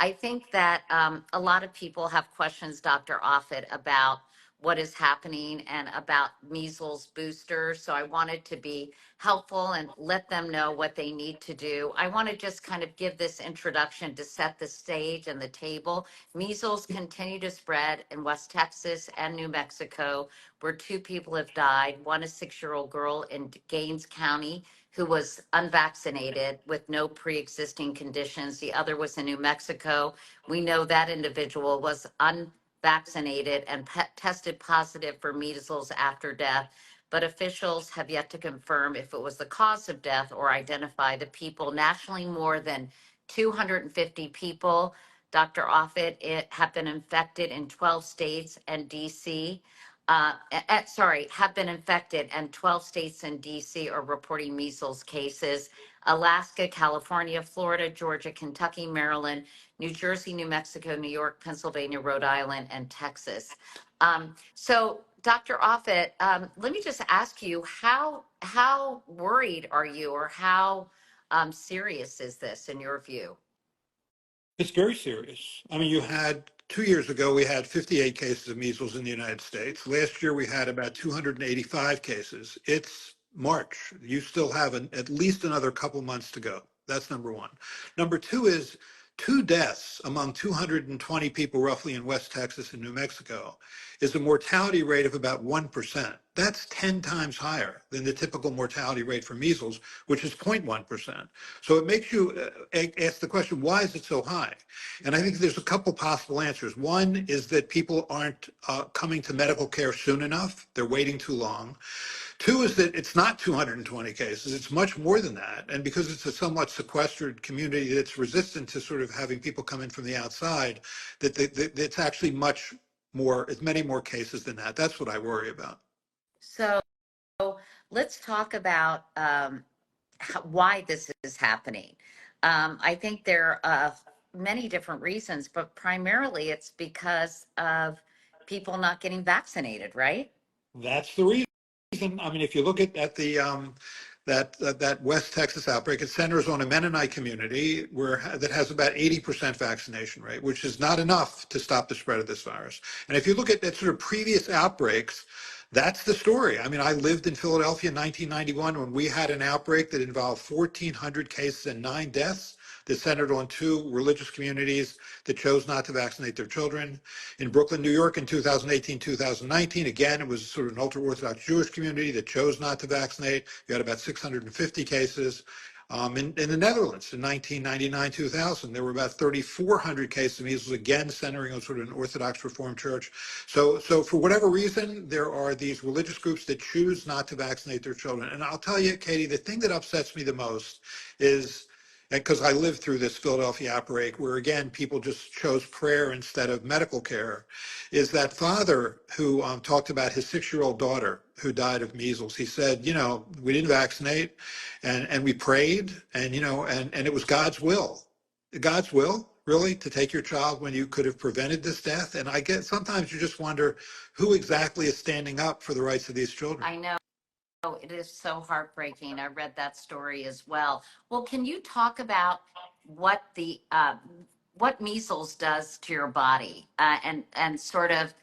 I think that a lot of people have questions, Dr. Offit, about what is happening and about measles boosters. So I wanted to be helpful and let them know what they need to do. I want to just kind of give this introduction to set the stage and the table. Measles continue to spread in West Texas and New Mexico, where 2 people have died. One, a 6-year-old girl in Gaines County who was unvaccinated with no pre-existing conditions. The other was in New Mexico. We know that individual was unvaccinated and tested positive for measles after death, but officials have yet to confirm if it was the cause of death or identify the people. Nationally, more than 250 people, Dr. Offit, have been infected in 12 states and DC. Have been infected, and 12 states and DC are reporting measles cases. Alaska, California, Florida, Georgia, Kentucky, Maryland, New Jersey, New Mexico, New York, Pennsylvania, Rhode Island, and Texas. So, Dr. Offit, let me just ask you, how worried are you, or how serious is this in your view? It's very serious. I mean, you had 2 years ago, we had 58 cases of measles in the United States. Last year, we had about 285 cases. It's March. You still have at least another couple months to go. That's number one. Number two is 2 deaths among 220 people roughly in West Texas and New Mexico is a mortality rate of about 1%. That's 10 times higher than the typical mortality rate for measles, which is 0.1%. So it makes you ask the question, why is it so high? And I think there's a couple possible answers. One is that people aren't coming to medical care soon enough. They're waiting too long. 2 is that it's not 220 cases, it's much more than that. And because it's a somewhat sequestered community that's resistant to sort of having people come in from the outside, that it's actually much more, it's many more cases than that. That's what I worry about. So let's talk about why this is happening. I think there are many different reasons, but primarily it's because of people not getting vaccinated, right? That's the reason. I mean, if you look at the that West Texas outbreak, it centers on a Mennonite community that has about 80% vaccination rate, which is not enough to stop the spread of this virus. And if you look at sort of previous outbreaks, that's the story. I mean, I lived in Philadelphia in 1991 when we had an outbreak that involved 1,400 cases and 9 deaths that centered on 2 religious communities that chose not to vaccinate their children. In Brooklyn, New York in 2018, 2019, again, it was sort of an ultra-Orthodox Jewish community that chose not to vaccinate. You had about 650 cases. In the Netherlands in 1999, 2000, there were about 3,400 cases of measles, again centering on sort of an Orthodox Reformed church. So for whatever reason, there are these religious groups that choose not to vaccinate their children. And I'll tell you, Katie, the thing that upsets me the most is, because I lived through this Philadelphia outbreak where, again, people just chose prayer instead of medical care, is that father who talked about his 6-year-old daughter who died of measles. He said, you know, we didn't vaccinate and we prayed and, you know, and it was God's will. God's will, really, to take your child when you could have prevented this death? And I get, sometimes you just wonder who exactly is standing up for the rights of these children. I know. It is so heartbreaking. I read that story as well. Well, can you talk about what the what measles does to your body, and sort of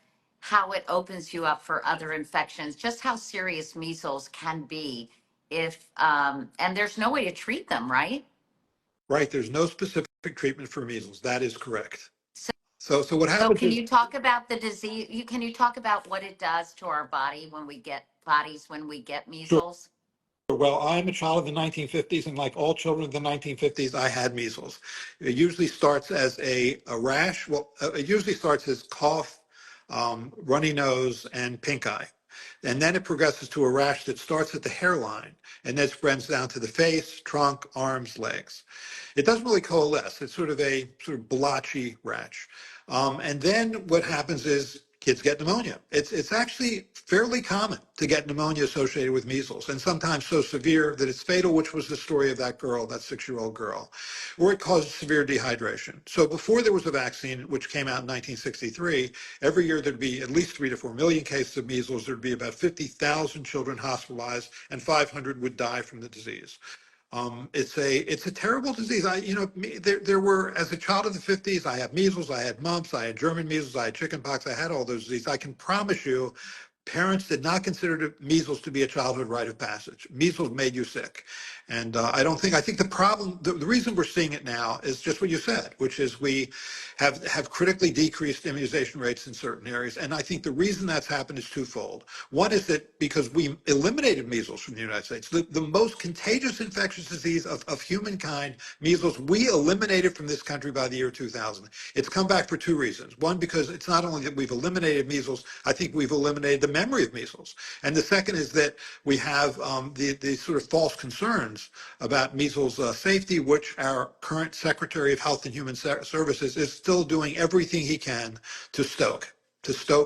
how it opens you up for other infections? Just how serious measles can be if and there's no way to treat them, right? Right. There's no specific treatment for measles. That is correct. So what happens can is, you talk about the disease? Can you talk about what it does to our body when we get measles? well, I'm a child of the 1950s, and like all children of the 1950s, I had measles. It usually starts as a rash. Well, it usually starts as cough, runny nose, and pink eye. And then it progresses to a rash that starts at the hairline and then spreads down to the face, trunk, arms, legs. It doesn't really coalesce. It's sort of a blotchy rash. And then what happens is kids get pneumonia. It's actually fairly common to get pneumonia associated with measles, and sometimes so severe that it's fatal, which was the story of that girl, that 6-year-old girl, or it causes severe dehydration. So before there was a vaccine, which came out in 1963, every year there'd be at least 3 to 4 million cases of measles. There'd be about 50,000 children hospitalized, and 500 would die from the disease. It's a terrible disease. There were, as a child of the 50s, I had measles, I had mumps, I had German measles, I had chickenpox, I had all those diseases. I can promise you, parents did not consider measles to be a childhood rite of passage. Measles made you sick. And I think the problem, the reason we're seeing it now is just what you said, which is we have critically decreased immunization rates in certain areas. And I think the reason that's happened is twofold. One is that because we eliminated measles from the United States, the most contagious infectious disease of humankind, measles, we eliminated from this country by the year 2000. It's come back for two reasons. One, because it's not only that we've eliminated measles, I think we've eliminated the memory of measles. And the second is that we have the sort of false concerns about measles safety, which our current Secretary of Health and Human Services is still doing everything he can to stoke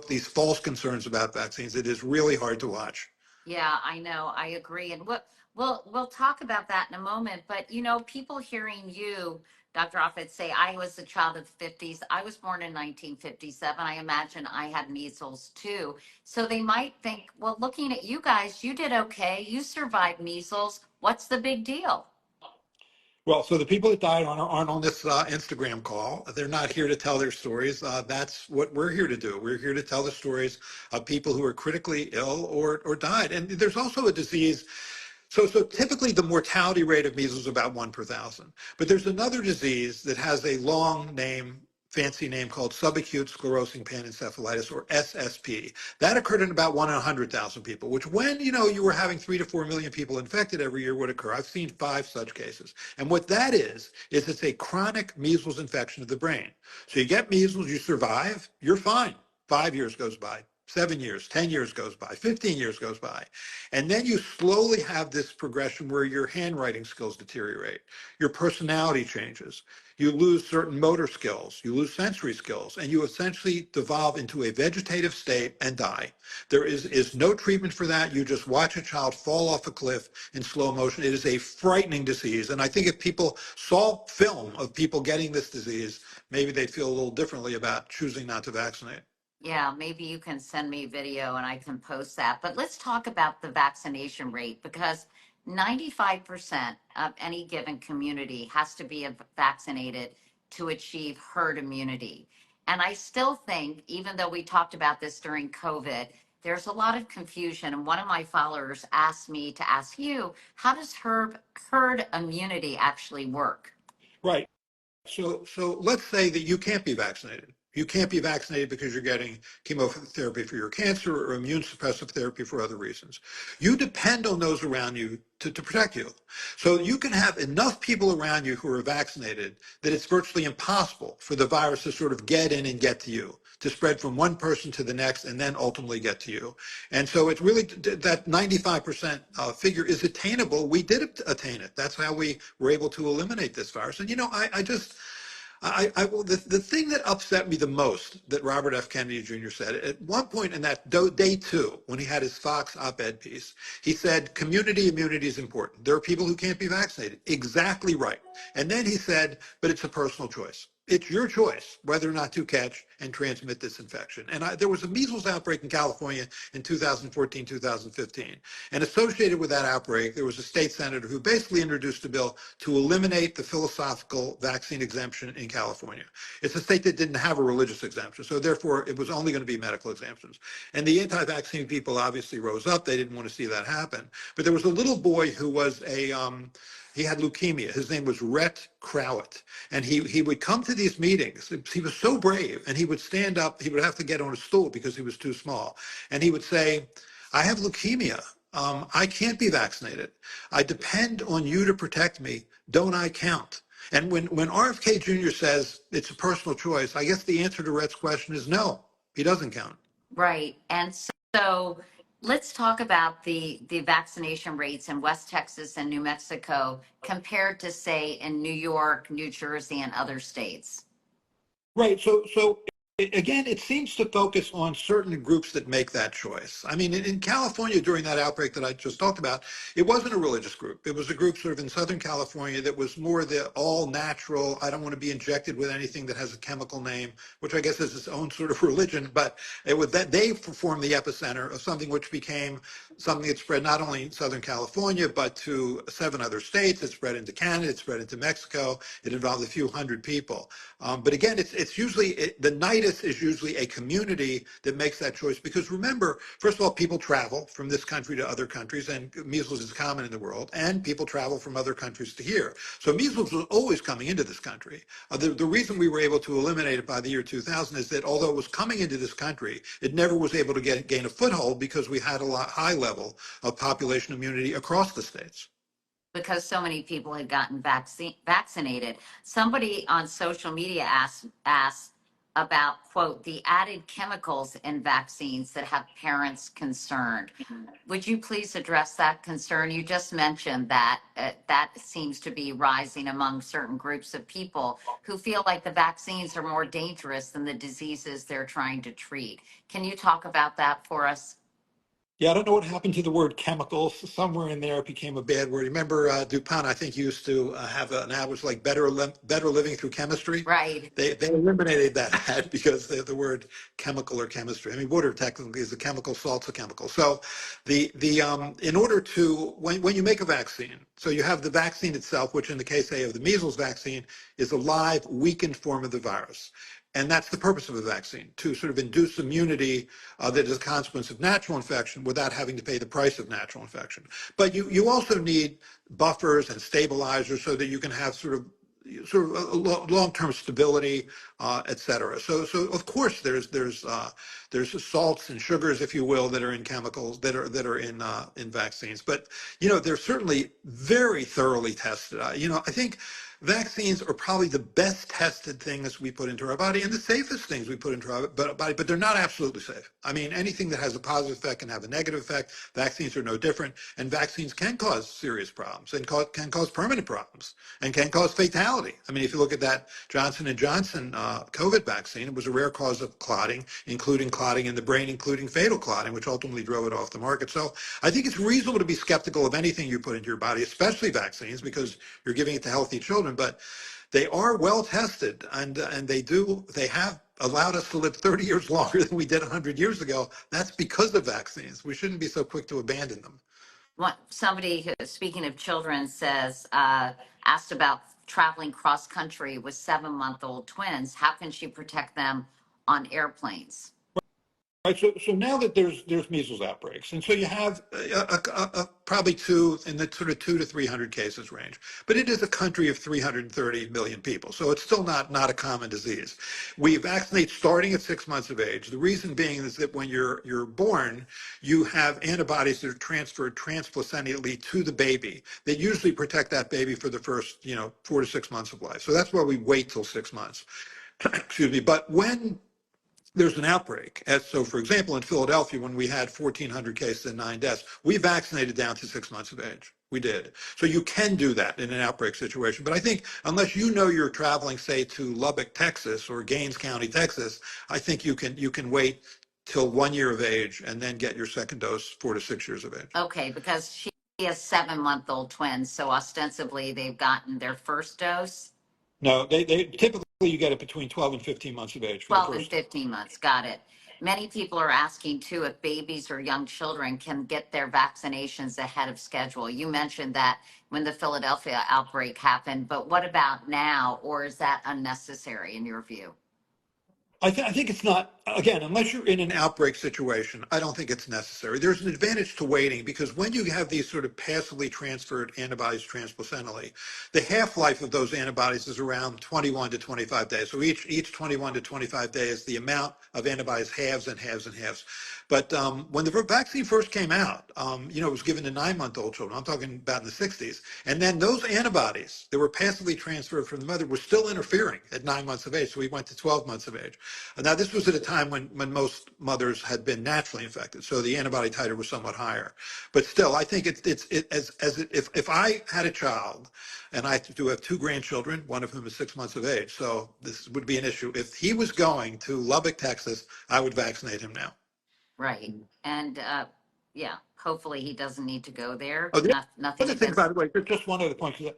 these false concerns about vaccines. It is really hard to watch. Yeah, I know. I agree. And we'll talk about that in a moment. But people hearing you, Dr. Offit, say I was a child of the 50s. I was born in 1957. I imagine I had measles too. So they might think, well, looking at you guys, you did okay. You survived measles. What's the big deal? Well, so the people that died aren't on this Instagram call. They're not here to tell their stories. That's what we're here to do. We're here to tell the stories of people who are critically ill or died. And there's also a disease. So typically the mortality rate of measles is about 1 per 1,000. But there's another disease that has a long name, fancy name called subacute sclerosing panencephalitis, or SSP. That occurred in about 1 in 100,000 people, which when, you were having 3 to 4 million people infected every year would occur. I've seen 5 such cases. And what that is it's a chronic measles infection of the brain. So you get measles, you survive, you're fine. 5 years goes by. 7 years, 10 years goes by, 15 years goes by. And then you slowly have this progression where your handwriting skills deteriorate, your personality changes, you lose certain motor skills, you lose sensory skills, and you essentially devolve into a vegetative state and die. There is no treatment for that. You just watch a child fall off a cliff in slow motion. It is a frightening disease. And I think if people saw film of people getting this disease, maybe they'd feel a little differently about choosing not to vaccinate. Yeah, maybe you can send me video and I can post that. But let's talk about the vaccination rate, because 95% of any given community has to be vaccinated to achieve herd immunity. And I still think, even though we talked about this during COVID, there's a lot of confusion. And one of my followers asked me to ask you, how does herd immunity actually work? Right. So let's say that you can't be vaccinated. You can't be vaccinated because you're getting chemotherapy for your cancer or immune suppressive therapy for other reasons. You depend on those around you to protect you. So you can have enough people around you who are vaccinated that it's virtually impossible for the virus to sort of get in and get to you, to spread from one person to the next and then ultimately get to you. And so it's really that 95% figure is attainable. We did attain it. That's how we were able to eliminate this virus. And the thing that upset me the most that Robert F. Kennedy Jr. said at one point in that day two, when he had his Fox op-ed piece, he said, community immunity is important. There are people who can't be vaccinated. Exactly right. And then he said, but it's a personal choice. It's your choice whether or not to catch and transmit this infection. And there was a measles outbreak in California in 2014, 2015. And associated with that outbreak, there was a state senator who basically introduced a bill to eliminate the philosophical vaccine exemption in California. It's a state that didn't have a religious exemption, so therefore it was only going to be medical exemptions. And the anti-vaccine people obviously rose up. They didn't want to see that happen. But there was a little boy who was he had leukemia. His name was Rhett Crowett. And he would come to these meetings. He was so brave. And he would stand up. He would have to get on a stool because he was too small. And he would say, I have leukemia. I can't be vaccinated. I depend on you to protect me. Don't I count? And when RFK Jr. says it's a personal choice, I guess the answer to Rhett's question is no, he doesn't count. Right. And so let's talk about the vaccination rates in West Texas and New Mexico compared to, say, in New York, New Jersey, and other states. Right. So Again, it seems to focus on certain groups that make that choice. I mean, in California during that outbreak that I just talked about, it wasn't a religious group. It was a group sort of in Southern California that was more the all natural, I don't want to be injected with anything that has a chemical name, which I guess is its own sort of religion, but it was that they formed the epicenter of something which became something that spread not only in Southern California, but to 7 other states. It spread into Canada, it spread into Mexico. It involved a few hundred people. But again, it's usually the nidus is usually a community that makes that choice because remember, first of all, people travel from this country to other countries, and measles is common in the world, and people travel from other countries to here. So measles was always coming into this country. The reason we were able to eliminate it by the year 2000 is that although it was coming into this country, it never was able to gain a foothold because we had a high level of population immunity across the states. Because so many people had gotten vaccinated. Somebody on social media asked about, quote, the added chemicals in vaccines that have parents concerned. Would you please address that concern? You just mentioned that that seems to be rising among certain groups of people who feel like the vaccines are more dangerous than the diseases they're trying to treat. Can you talk about that for us? Yeah, I don't know what happened to the word chemicals. Somewhere in there, it became a bad word. Remember, DuPont, I think, used to have an ad was like better living through chemistry. Right. They eliminated that ad because the word chemical or chemistry. I mean, water technically is a chemical, salt's a chemical. So the in order to when you make a vaccine, so you have the vaccine itself, which in the case say of the measles vaccine is a live weakened form of the virus. And that's the purpose of a vaccine, to sort of induce immunity that is a consequence of natural infection without having to pay the price of natural infection. But you also need buffers and stabilizers so that you can have sort of a long-term stability, et cetera. So of course there's salts and sugars, if you will, that are in chemicals that are in vaccines. But they're certainly very thoroughly tested. I think vaccines are probably the best tested things we put into our body and the safest things we put into our body, but they're not absolutely safe. I mean, anything that has a positive effect can have a negative effect. Vaccines are no different, and vaccines can cause serious problems and can cause permanent problems and can cause fatality. I mean, if you look at that Johnson & Johnson COVID vaccine, it was a rare cause of clotting, including clotting in the brain, including fatal clotting, which ultimately drove it off the market. So I think it's reasonable to be skeptical of anything you put into your body, especially vaccines, because you're giving it to healthy children. But they are well tested, and they have allowed us to live 30 years longer than we did 100 years ago. That's because of vaccines. We shouldn't be so quick to abandon them. Somebody who, speaking of children, says, asked about traveling cross country with 7-month-old twins. How can she protect them on airplanes? Right, so now that there's measles outbreaks, and so you have probably two in the sort of 200 to 300 cases range, but it is a country of 330 million people, so it's still not a common disease. We vaccinate starting at 6 months of age. The reason being is that when you're born, you have antibodies that are transferred transplacenally to the baby that usually protect that baby for the first 4 to 6 months of life. So that's why we wait till 6 months. Excuse me, but when there's an outbreak. So, for example, in Philadelphia, when we had 1,400 cases and 9 deaths, we vaccinated down to 6 months of age. We did. So you can do that in an outbreak situation. But I think unless you're traveling, say, to Lubbock, Texas, or Gaines County, Texas, I think you can wait till 1 year of age and then get your second dose 4 to 6 years of age. Okay, because she has 7-month-old twins, so ostensibly they've gotten their first dose. No, they typically you get it between 12 and 15 months of age for the 12 and first. 15 months. Got it. Many people are asking too if babies or young children can get their vaccinations ahead of schedule. You mentioned that when the Philadelphia outbreak happened, but what about now, or is that unnecessary in your view? I think it's not, again, unless you're in an outbreak situation, I don't think it's necessary. There's an advantage to waiting because when you have these sort of passively transferred antibodies transplacentally, the half-life of those antibodies is around 21 to 25 days. So each 21 to 25 days, the amount of antibodies halves and halves and halves. But when the vaccine first came out, it was given to 9-month-old children. I'm talking about in the 60s. And then those antibodies that were passively transferred from the mother were still interfering at 9 months of age. So we went to 12 months of age. And now, this was at a time when most mothers had been naturally infected. So the antibody titer was somewhat higher. But still, I think if I had a child, and I do have 2 grandchildren, one of whom is 6 months of age. So this would be an issue. If he was going to Lubbock, Texas, I would vaccinate him now. Right. And yeah, hopefully he doesn't need to go there. Oh, the Nothing other thing, against. by the way, just one other point, 'cause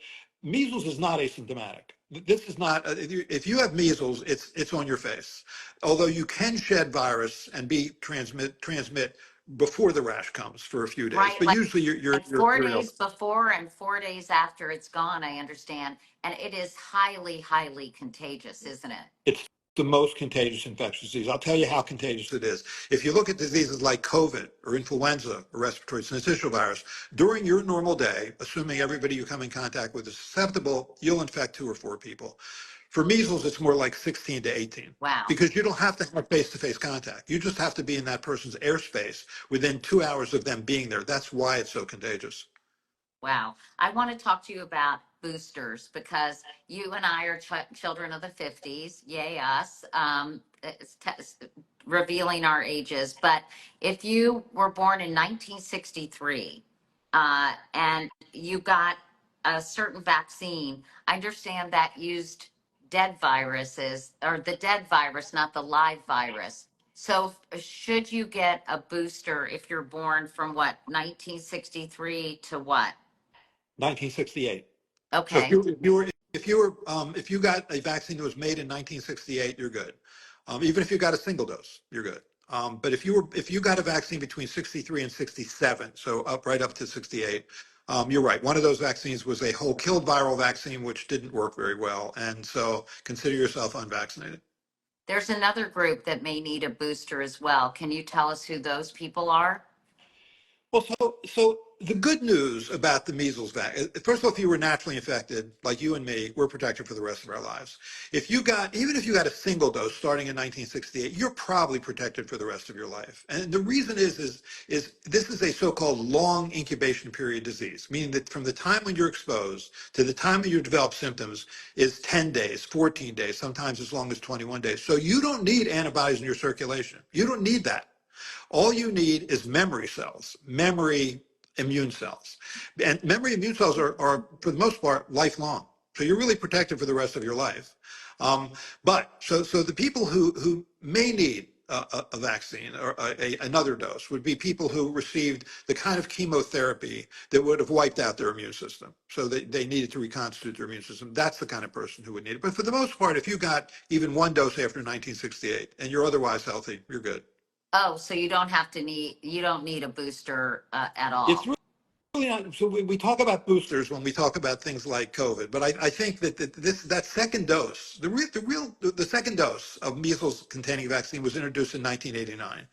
measles is not asymptomatic. This is not, if you have measles, it's on your face. Although you can shed virus and transmit before the rash comes for a few days, Right, but usually like 4 days you're before and 4 days after it's gone, I understand. And it is highly, highly contagious, isn't it? It's the most contagious infectious disease. I'll tell you how contagious it is. If you look at diseases like COVID or influenza or respiratory syncytial virus, during your normal day, assuming everybody you come in contact with is susceptible, you'll infect 2 or 4 people. For measles, it's more like 16 to 18 Wow. because you don't have to have face-to-face contact. You just have to be in that person's airspace within 2 hours of them being there. That's why it's so contagious. Wow. I want to talk to you about boosters because you and I are children of the 50s. Yay, us. Revealing our ages. But if you were born in 1963 and you got a certain vaccine, I understand that used dead viruses or the dead virus, not the live virus. So should you get a booster if you're born from what, 1963 to what? 1968. So Okay. if you got a vaccine that was made in 1968, you're good. Even if you got a single dose, you're good. But if you got a vaccine between 63 and 67, so right up to 68, you're right. One of those vaccines was a whole killed viral vaccine, which didn't work very well, and so consider yourself unvaccinated. There's another group that may need a booster as well. Can you tell us who those people are? Well, so the good news about the measles vaccine, first of all, if you were naturally infected, like you and me, we're protected for the rest of our lives. Even if you got a single dose starting in 1968, you're probably protected for the rest of your life. And the reason is this is a so-called long incubation period disease, meaning that from the time when you're exposed to the time when you develop symptoms is 10 days, 14 days, sometimes as long as 21 days. So you don't need antibodies in your circulation. You don't need that. All you need is memory cells, memory immune cells. And memory immune cells are for the most part, lifelong. So you're really protected for the rest of your life. So the people who may need a vaccine or another dose would be people who received the kind of chemotherapy that would have wiped out their immune system. So they needed to reconstitute their immune system. That's the kind of person who would need it. But for the most part, if you got even one dose after 1968 and you're otherwise healthy, you're good. Oh, so you don't need a booster at It's all. really not. So we talk about boosters when we talk about things like COVID, but I think that second dose, the second dose of measles containing vaccine was introduced in 1989.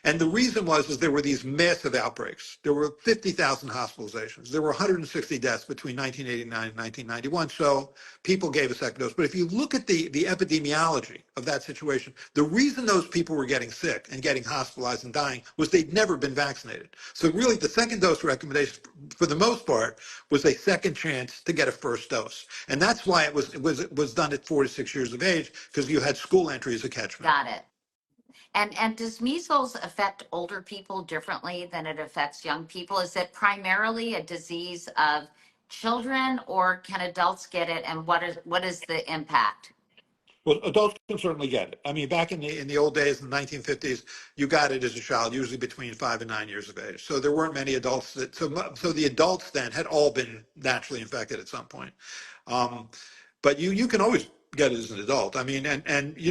And the reason is there were these massive outbreaks. There were 50,000 hospitalizations. There were 160 deaths between 1989 and 1991. So people gave a second dose. But if you look at the epidemiology of that situation, the reason those people were getting sick and getting hospitalized and dying was they'd never been vaccinated. So really the second dose recommendation, for the most part, was a second chance to get a first dose. And that's why it was done at 4 to 6 years of age, because you had school entry as a catchment. Got it. And does measles affect older people differently than it affects young people? Is it primarily a disease of children, or can adults get it? And what is the impact? Well, adults can certainly get it. I mean, back in the old days, in the 1950s, you got it as a child, usually between 5 and 9 years of age. So there weren't many adults so the adults then had all been naturally infected at some point. But you can always get it as an adult. I mean, and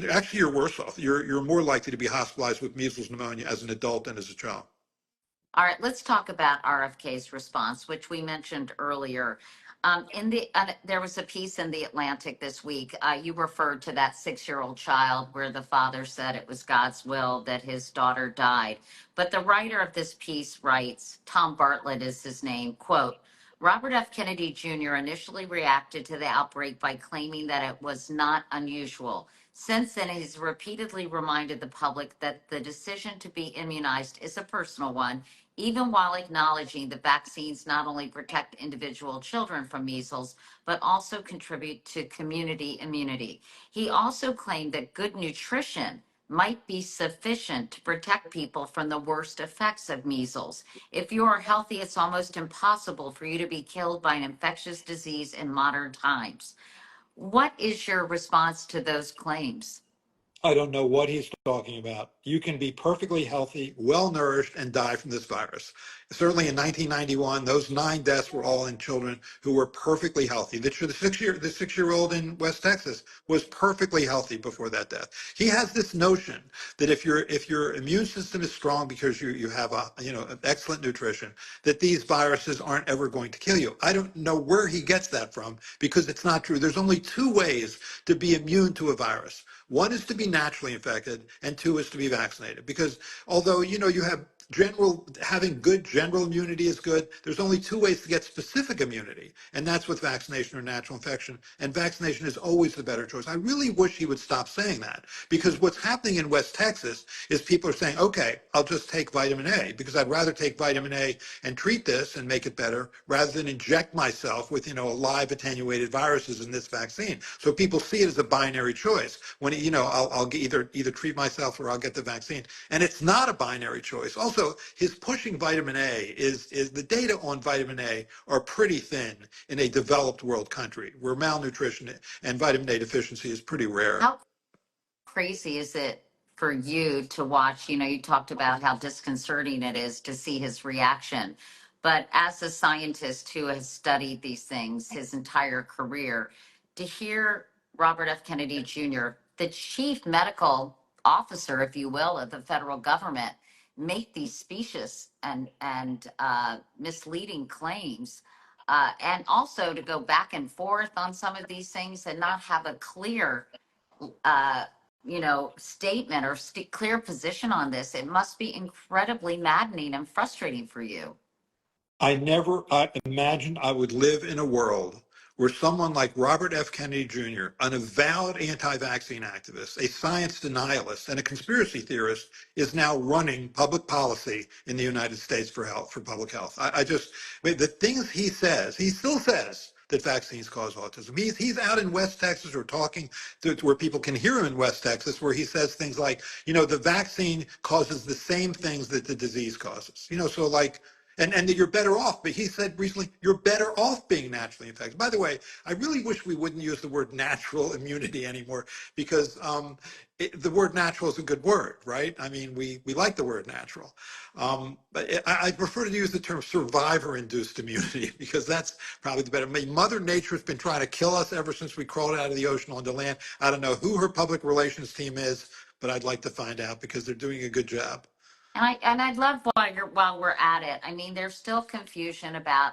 actually you're worse off. You're more likely to be hospitalized with measles pneumonia as an adult than as a child. All right, let's talk about RFK's response, which we mentioned earlier. There was a piece in the Atlantic this week. You referred to that 6-year-old child where the father said it was God's will that his daughter died. But the writer of this piece writes, Tom Bartlett is his name, quote, Robert F. Kennedy Jr. initially reacted to the outbreak by claiming that it was not unusual. Since then, he's repeatedly reminded the public that the decision to be immunized is a personal one, even while acknowledging that vaccines not only protect individual children from measles, but also contribute to community immunity. He also claimed that good nutrition might be sufficient to protect people from the worst effects of measles. If you are healthy, it's almost impossible for you to be killed by an infectious disease in modern times. What is your response to those claims? I don't know what he's talking about. You can be perfectly healthy, well nourished, and die from this virus. Certainly in 1991, those 9 deaths were all in children who were perfectly healthy. The 6-year-old in West Texas was perfectly healthy before that death. He has this notion that if your immune system is strong because you have excellent nutrition, that these viruses aren't ever going to kill you. I don't know where he gets that from, because it's not true. There's only 2 ways to be immune to a virus. One is to be naturally infected, and 2 is to be vaccinated. Because although, you have having good general immunity is good, there's only 2 ways to get specific immunity, and that's with vaccination or natural infection. And vaccination is always the better choice. I really wish he would stop saying that, because what's happening in West Texas is people are saying, okay, I'll just take vitamin A, because I'd rather take vitamin A and treat this and make it better rather than inject myself with, live attenuated viruses in this vaccine. So people see it as a binary choice. When, I'll either treat myself or I'll get the vaccine. And it's not a binary choice. Also, his pushing vitamin A is the data on vitamin A are pretty thin in a developed world country where malnutrition and vitamin A deficiency is pretty rare. How crazy is it for you to watch? You talked about how disconcerting it is to see his reaction. But as a scientist who has studied these things his entire career, to hear Robert F. Kennedy Jr., the chief medical officer, if you will, of the federal government, make these specious and misleading claims, and also to go back and forth on some of these things and not have a clear uh, statement or clear position on this, it must be incredibly maddening and frustrating for you. I imagined I would live in a world where someone like Robert F. Kennedy Jr., an avowed anti-vaccine activist, a science denialist, and a conspiracy theorist, is now running public policy in the United States for public health. The things he says, he still says that vaccines cause autism. He's out in West Texas or talking to where people can hear him in West Texas, where he says things like, the vaccine causes the same things that the disease causes. So like, and that you're better off. But he said recently, you're better off being naturally infected. By the way, I really wish we wouldn't use the word natural immunity anymore, because the word natural is a good word, right? I mean, we like the word natural. But I prefer to use the term survivor-induced immunity, because that's probably the better. I mean, Mother Nature has been trying to kill us ever since we crawled out of the ocean onto land. I don't know who her public relations team is, but I'd like to find out, because they're doing a good job. And I'd love, while we're at it. I mean, there's still confusion about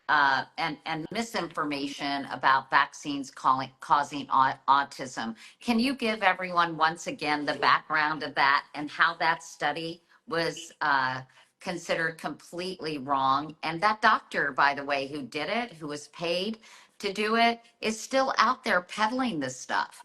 and misinformation about vaccines causing autism. Can you give everyone once again the background of that and how that study was considered completely wrong? And that doctor, by the way, who did it, who was paid to do it, is still out there peddling this stuff.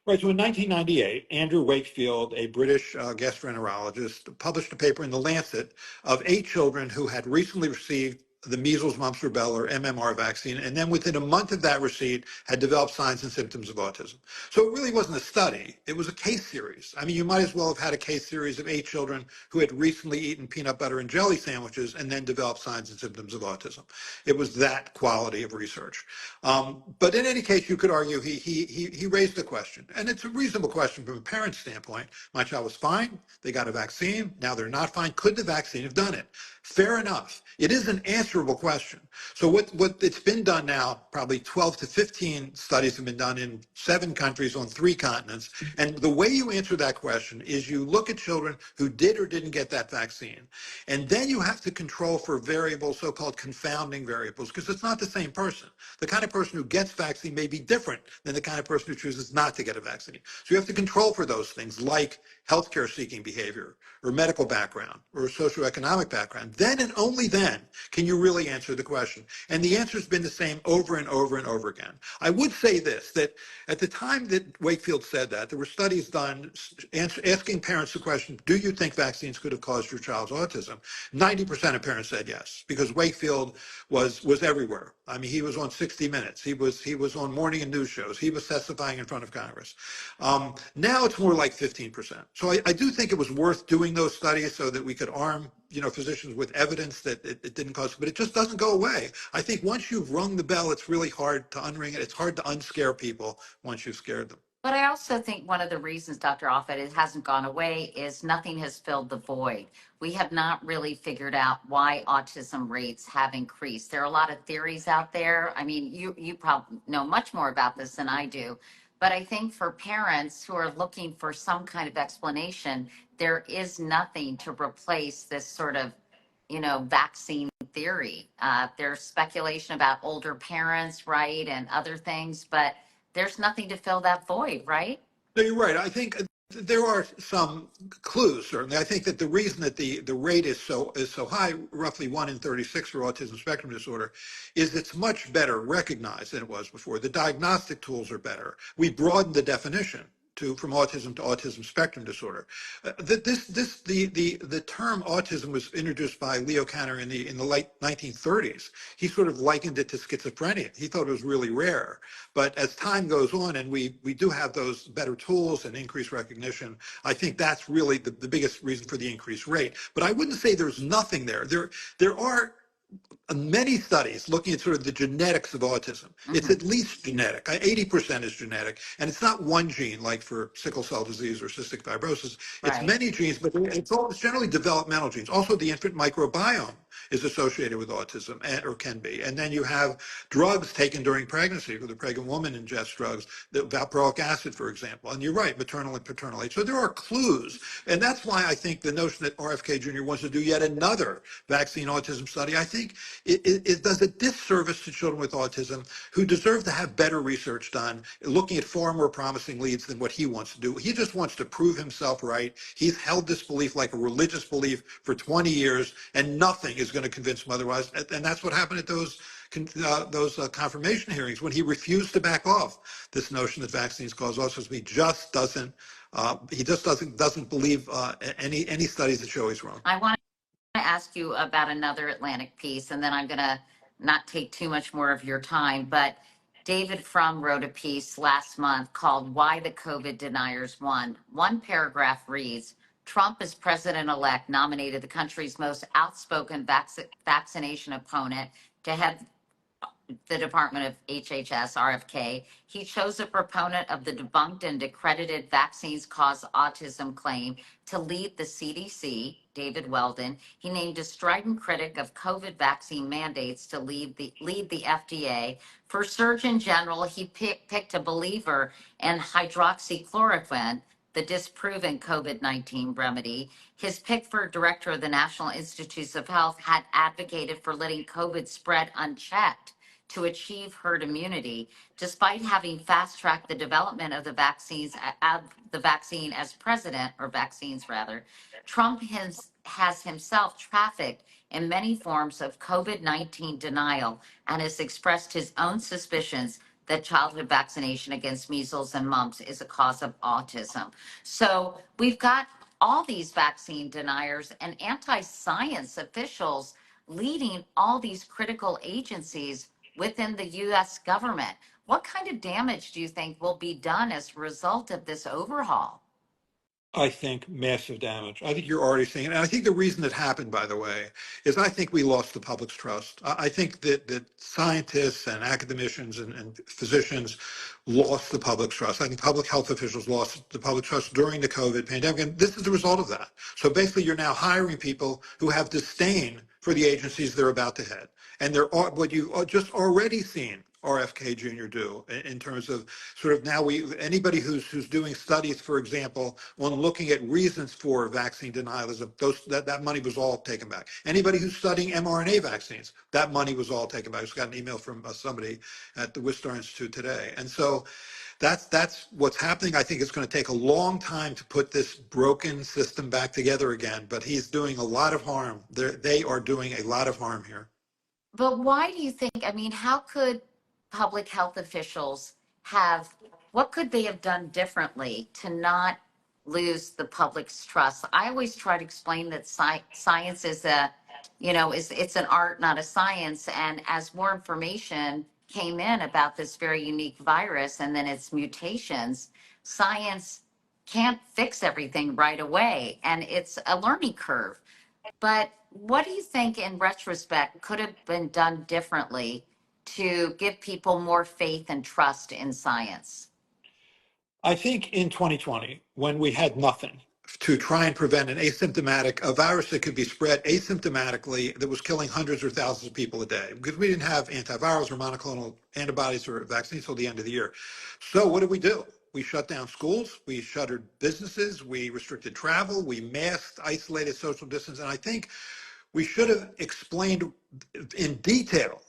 Right. So in 1998, Andrew Wakefield, a British gastroenterologist, published a paper in The Lancet of 8 children who had recently received the measles, mumps, rubella, or MMR vaccine, and then within a month of that receipt had developed signs and symptoms of autism. So it really wasn't a study, it was a case series. I mean, you might as well have had a case series of 8 children who had recently eaten peanut butter and jelly sandwiches and then developed signs and symptoms of autism. It was that quality of research. But in any case, you could argue he raised the question, and it's a reasonable question from a parent's standpoint. My child was fine, they got a vaccine, now they're not fine. Could the vaccine have done it? Fair enough. It is an answerable question. So what it's been done now, probably 12 to 15 studies have been done in 7 countries on 3 continents. And the way you answer that question is you look at children who did or didn't get that vaccine. And then you have to control for variables, so-called confounding variables, because it's not the same person. The kind of person who gets vaccine may be different than the kind of person who chooses not to get a vaccine. So you have to control for those things like healthcare seeking behavior or medical background or socioeconomic background. Then and only then can you really answer the question. And the answer has been the same over and over and over again. I would say this, that at the time that Wakefield said that, there were studies done asking parents the question, do you think vaccines could have caused your child's autism? 90% of parents said yes, because Wakefield was everywhere. I mean, he was on 60 Minutes. He was on morning and news shows. He was testifying in front of Congress. Now it's more like 15%. So I do think it was worth doing those studies so that we could arm, physicians with evidence that it didn't cause, but it just doesn't go away. I think once you've rung the bell, it's really hard to unring it. It's hard to unscare people once you've scared them. But I also think one of the reasons, Dr. Offit, it hasn't gone away is nothing has filled the void. We have not really figured out why autism rates have increased. There are a lot of theories out there. I mean, you probably know much more about this than I do. But I think for parents who are looking for some kind of explanation, there is nothing to replace this sort of, vaccine theory. There's speculation about older parents, right, and other things, but there's nothing to fill that void, right? No, you're right. I think there are some clues, certainly. I think that the reason that the rate is so high, roughly 1 in 36 for autism spectrum disorder, is it's much better recognized than it was before. The diagnostic tools are better. We broadened the definition from autism to autism spectrum disorder. The term autism was introduced by Leo Kanner in the late 1930s. He sort of likened it to schizophrenia. He thought it was really rare. But as time goes on and we do have those better tools and increased recognition, I think that's really the biggest reason for the increased rate. But I wouldn't say there's nothing there. There are many studies looking at sort of the genetics of autism. It's at least genetic. 80% is genetic. And it's not one gene like for sickle cell disease or cystic fibrosis. It's Right. many genes, but it's generally developmental genes. Also, the infant microbiome is associated with autism, or can be. And then you have drugs taken during pregnancy, where the pregnant woman ingests drugs, the valproic acid, for example. And you're right, maternal and paternal age. So there are clues. And that's why I think the notion that RFK Jr. wants to do yet another vaccine autism study, I think it does a disservice to children with autism who deserve to have better research done, looking at far more promising leads than what he wants to do. He just wants to prove himself right. He's held this belief like a religious belief for 20 years, and nothing is going to convince him otherwise. And that's what happened at those confirmation hearings when he refused to back off this notion that vaccines cause autism. He just doesn't believe any studies that show he's wrong. I want to ask you about another Atlantic piece, and then I'm going to not take too much more of your time. But David Frum wrote a piece last month called Why the COVID Deniers Won. One paragraph reads, Trump as president-elect nominated the country's most outspoken vaccination opponent to head the Department of HHS, RFK. He chose a proponent of the debunked and accredited vaccines cause autism claim to lead the CDC, David Weldon. He named a strident critic of COVID vaccine mandates to lead the FDA. For Surgeon General, he picked a believer in hydroxychloroquine, the disproven COVID-19 remedy. His pick for director of the National Institutes of Health had advocated for letting COVID spread unchecked to achieve herd immunity, despite having fast-tracked the development of the vaccine as president, or vaccines rather. Trump has himself trafficked in many forms of COVID-19 denial and has expressed his own suspicions that childhood vaccination against measles and mumps is a cause of autism. So we've got all these vaccine deniers and anti-science officials leading all these critical agencies within the U.S. government. What kind of damage do you think will be done as a result of this overhaul? I think massive damage. I think you're already seeing it. And I think the reason it happened, by the way, is I think we lost the public's trust. I think that scientists and academicians and physicians lost the public's trust. I think public health officials lost the public trust during the COVID pandemic. And this is the result of that. So basically, you're now hiring people who have disdain for the agencies they're about to head. And what you've just already seen RFK Jr. do in terms of sort of now anybody who's doing studies, for example, on looking at reasons for vaccine denialism, that money was all taken back. Anybody who's studying mRNA vaccines, that money was all taken back. I just got an email from somebody at the Wistar Institute today. And so That's what's happening. I think it's going to take a long time to put this broken system back together again, but he's doing a lot of harm. They are doing a lot of harm here. But why do you think, I mean, how could public health officials have, what could they have done differently to not lose the public's trust? I always try to explain that science is it's an art, not a science. And as more information came in about this very unique virus and then its mutations, science can't fix everything right away. And it's a learning curve. But what do you think in retrospect could have been done differently to give people more faith and trust in science? I think in 2020, when we had nothing to try and prevent a virus that could be spread asymptomatically that was killing hundreds or thousands of people a day, because we didn't have antivirals or monoclonal antibodies or vaccines till the end of the year. So what did we do? We shut down schools, we shuttered businesses, we restricted travel, we masked, isolated, social distance, and I think we should have explained in detail,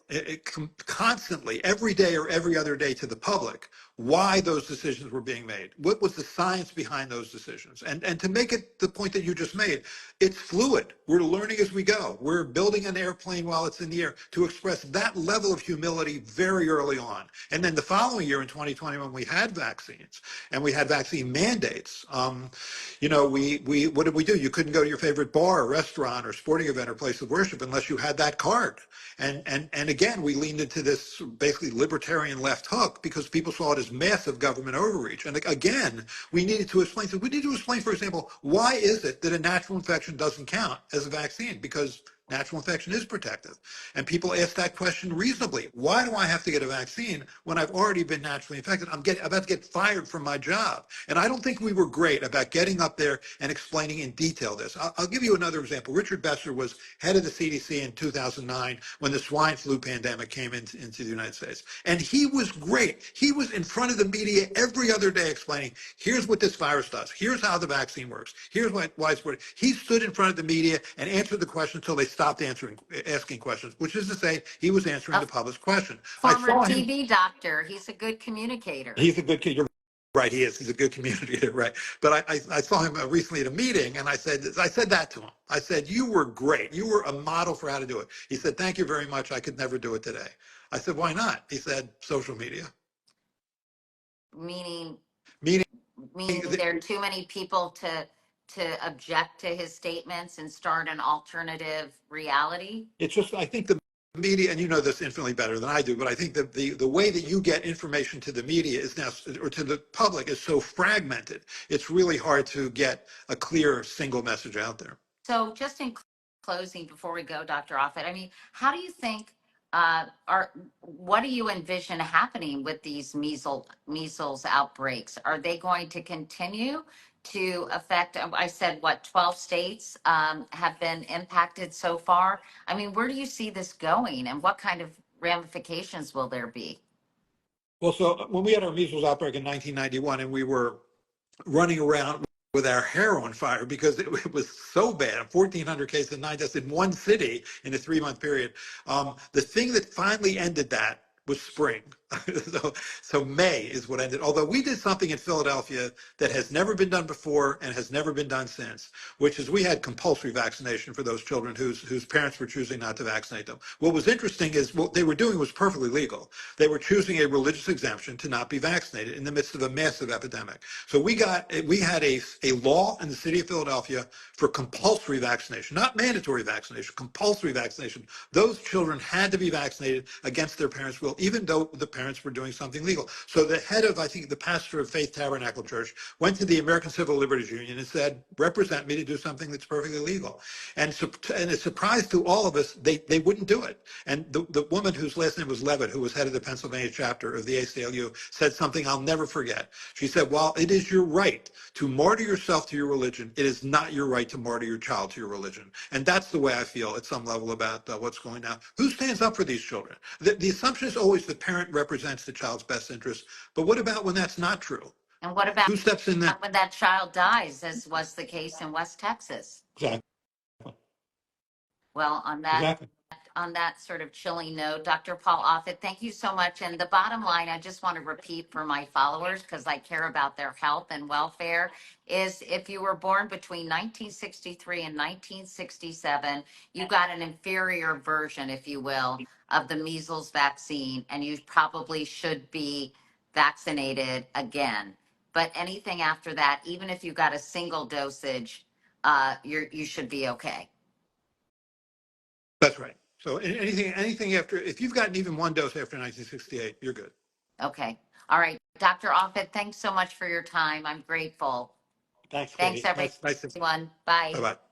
constantly, every day or every other day to the public, why those decisions were being made. What was the science behind those decisions? And to make it the point that you just made, it's fluid. We're learning as we go. We're building an airplane while it's in the air, to express that level of humility very early on. And then the following year in 2020, when we had vaccines and we had vaccine mandates, we what did we do? You couldn't go to your favorite bar or restaurant or sporting event or place of worship unless you had that card. And again, we leaned into this basically libertarian left hook because people saw it as massive government overreach. And again, we needed to explain. So we need to explain, for example, why is it that a natural infection doesn't count as a vaccine? Because natural infection is protective. And people ask that question reasonably. Why do I have to get a vaccine when I've already been naturally infected? I'm about to get fired from my job. And I don't think we were great about getting up there and explaining in detail this. I'll give you another example. Richard Besser was head of the CDC in 2009 when the swine flu pandemic came into the United States. And he was great. He was in front of the media every other day explaining, here's what this virus does. Here's how the vaccine works. Here's why it's working. He stood in front of the media and answered the question until they stopped asking questions, which is to say he was answering the public's question. I Former saw him. TB doctor, he's a good communicator. He's a good kid. You're right. He is. He's a good communicator. Right. But I saw him recently at a meeting, and I said that to him. I said, you were great. You were a model for how to do it. He said, thank you very much. I could never do it today. I said, why not? He said, social media. Meaning Meaning, there are too many people to object to his statements and start an alternative reality. it's just, I think the media, and you know this infinitely better than I do, but I think that the way that you get information to the media is now, or to the public, is so fragmented. It's really hard to get a clear single message out there. So just in closing, before we go, Dr. Offit, I mean, how do you think, what do you envision happening with these measles outbreaks? Are they going to continue to affect, I said, what, 12 states have been impacted so far? I mean, where do you see this going and what kind of ramifications will there be? Well, so when we had our measles outbreak in 1991 and we were running around with our hair on fire because it was so bad, 1,400 cases and 9 deaths in one city in a 3-month period. The thing that finally ended that was spring. so May is what ended. Although we did something in Philadelphia that has never been done before and has never been done since, which is we had compulsory vaccination for those children whose parents were choosing not to vaccinate them. What was interesting is what they were doing was perfectly legal. They were choosing a religious exemption to not be vaccinated in the midst of a massive epidemic. So we had a law in the city of Philadelphia for compulsory vaccination, not mandatory vaccination, compulsory vaccination. Those children had to be vaccinated against their parents' will, even though the parents were doing something legal. So the head of, I think, the pastor of Faith Tabernacle Church went to the American Civil Liberties Union and said, represent me to do something that's perfectly legal. And a surprise to all of us, they wouldn't do it. And the woman whose last name was Levitt, who was head of the Pennsylvania chapter of the ACLU, said something I'll never forget. She said, while it is your right to martyr yourself to your religion, it is not your right to martyr your child to your religion. And that's the way I feel at some level about what's going on. Who stands up for these children? The assumption is always the parent represents the child's best interest. But what about when that's not true? And what about Who steps in that? when that child dies, as was the case in West Texas? Exactly. Well, on that Exactly. on that sort of chilling note, Dr. Paul Offit, thank you so much. And the bottom line, I just want to repeat for my followers, because I care about their health and welfare, is if you were born between 1963 and 1967, you got an inferior version, if you will, of the measles vaccine, and you probably should be vaccinated again. But anything after that, even if you got a single dosage, you should be okay. That's right. So anything after, if you've gotten even one dose after 1968, you're good. Okay. All right. Dr. Offit, thanks so much for your time. I'm grateful. Thanks, Thanks, Katie. Nice. everyone. Bye. Bye-bye.